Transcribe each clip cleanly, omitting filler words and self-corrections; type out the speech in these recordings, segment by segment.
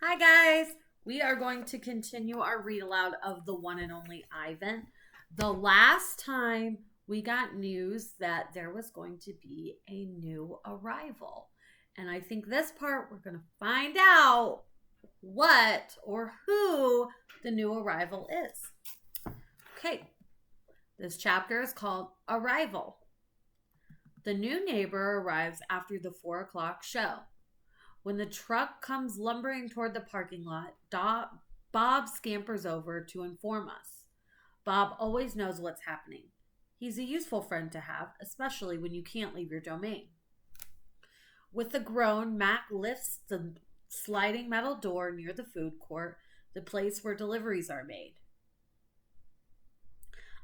Hi, guys. We are going to continue our read aloud of the one and only Ivan. The last time we got news that there was going to be a new arrival. And I think this part we're going to find out what or who the new arrival is. Okay, this chapter is called Arrival. The new neighbor arrives after the 4 o'clock show. When the truck comes lumbering toward the parking lot, Bob scampers over to inform us. Bob always knows what's happening. He's a useful friend to have, especially when you can't leave your domain. With a groan, Mac lifts the sliding metal door near the food court, the place where deliveries are made.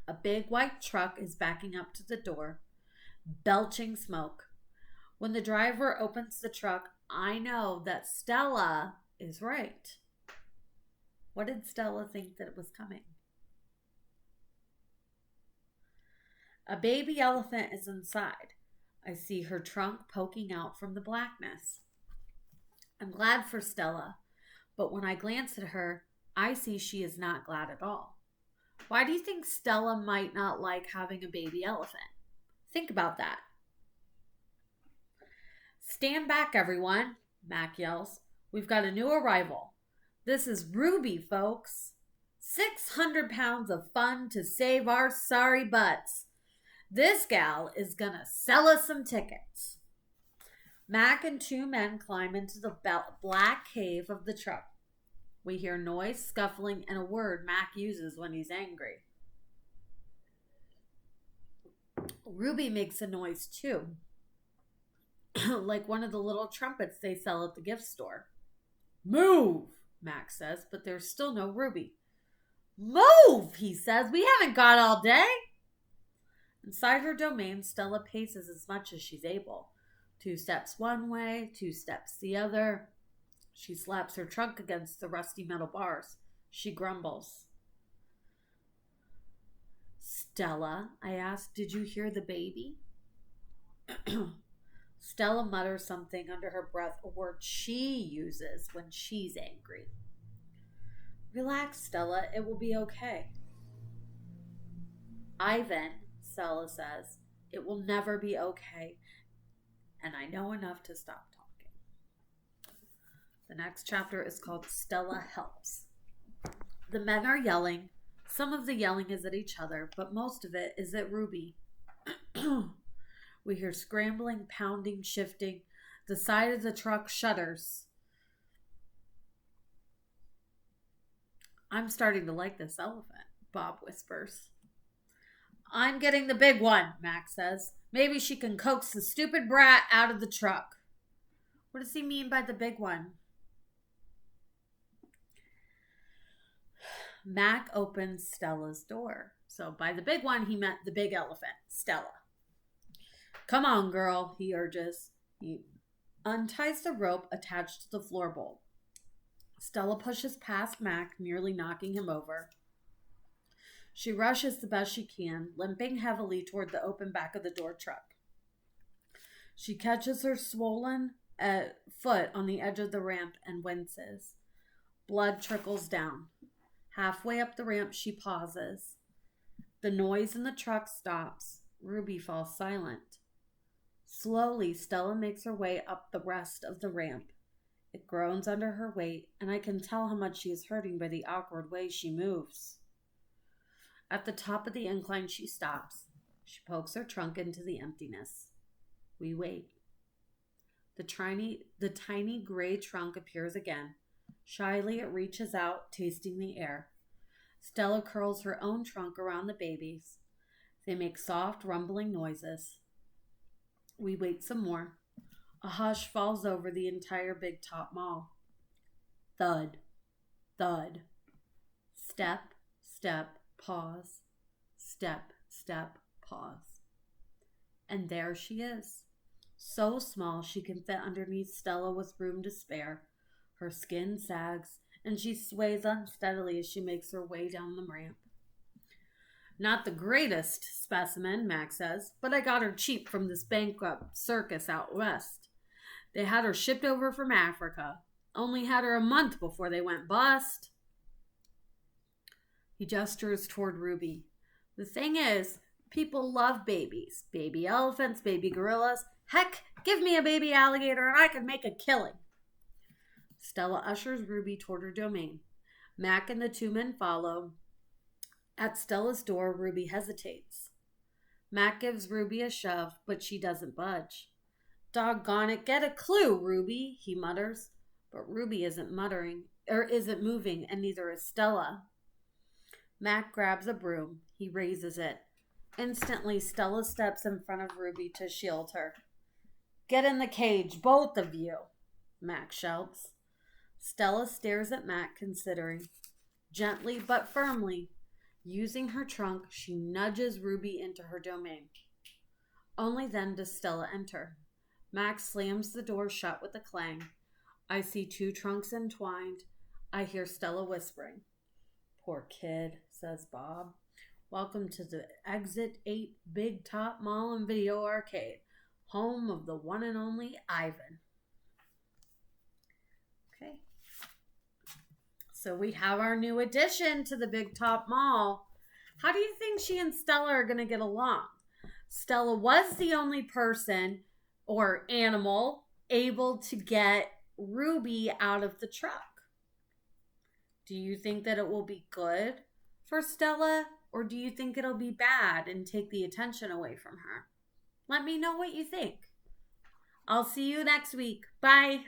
A big white truck is backing up to the door, belching smoke. When the driver opens the truck, I know that Stella is right. What did Stella think that it was coming? A baby elephant is inside. I see her trunk poking out from the blackness. I'm glad for Stella, but when I glance at her, I see she is not glad at all. Why do you think Stella might not like having a baby elephant? Think about that. Stand back, everyone, Mac yells. We've got a new arrival. This is Ruby, folks. 600 pounds of fun to save our sorry butts. This gal is gonna sell us some tickets. Mac and two men climb into the black cave of the truck. We hear noise, scuffling, and a word Mac uses when he's angry. Ruby makes a noise too. Like one of the little trumpets they sell at the gift store. Move, Max says, but there's still no Ruby. Move, he says. We haven't got all day. Inside her domain, Stella paces as much as she's able. 2 steps one way, 2 steps the other. She slaps her trunk against the rusty metal bars. She grumbles. Stella, I asked, did you hear the baby? Stella mutters something under her breath, a word she uses when she's angry. Relax, Stella. It will be okay. Ivan, Stella says, it will never be okay, and I know enough to stop talking. The next chapter is called Stella Helps. The men are yelling. Some of the yelling is at each other, but most of it is at Ruby. We hear scrambling, pounding, shifting. The side of the truck shudders. I'm starting to like this elephant, Bob whispers. I'm getting the big one, Max says. Maybe she can coax the stupid brat out of the truck. What does he mean by the big one? Mac opens Stella's door. So by the big one, he meant the big elephant, Stella. Come on, girl, he urges. He unties the rope attached to the floor bowl. Stella pushes past Mac, nearly knocking him over. She rushes the best she can, limping heavily toward the open back of the door truck. She catches her swollen foot on the edge of the ramp and winces. Blood trickles down. Halfway up the ramp, she pauses. The noise in the truck stops. Ruby falls silent. Slowly, Stella makes her way up the rest of the ramp. It groans under her weight, and I can tell how much she is hurting by the awkward way she moves. At the top of the incline, she stops. She pokes her trunk into the emptiness. We wait. The tiny gray trunk appears again. Shyly, it reaches out, tasting the air. Stella curls her own trunk around the baby's. They make soft, rumbling noises. We wait some more. A hush falls over the entire Big Top Mall. Thud. Thud. Step, step, pause. Step, step, pause. And there she is. So small she can fit underneath Stella with room to spare. Her skin sags, and she sways unsteadily as she makes her way down the ramp. Not the greatest specimen, Max says, but I got her cheap from this bankrupt circus out west. They had her shipped over from Africa. Only had her a month before they went bust. He gestures toward Ruby. The thing is, people love babies. Baby elephants, baby gorillas. Heck, give me a baby alligator and I could make a killing. Stella ushers Ruby toward her domain. Mac and the two men follow. At Stella's door, Ruby hesitates. Mac gives Ruby a shove, but she doesn't budge. Doggone it, get a clue, Ruby, he mutters. But Ruby isn't moving, and neither is Stella. Mac grabs a broom. He raises it. Instantly, Stella steps in front of Ruby to shield her. Get in the cage, both of you, Mac shouts. Stella stares at Mac, considering. Gently but firmly, using her trunk, she nudges Ruby into her domain. Only then does Stella enter. Mac slams the door shut with a clang. I see two trunks entwined. I hear Stella whispering. Poor kid, says Bob. Welcome to the Exit 8 Big Top Mall and Video Arcade, home of the one and only Ivan. Okay. So we have our new addition to the Big Top Mall. How do you think she and Stella are going to get along? Stella was the only person or animal able to get Ruby out of the truck. Do you think that it will be good for Stella, or do you think it'll be bad and take the attention away from her? Let me know what you think. I'll see you next week. Bye.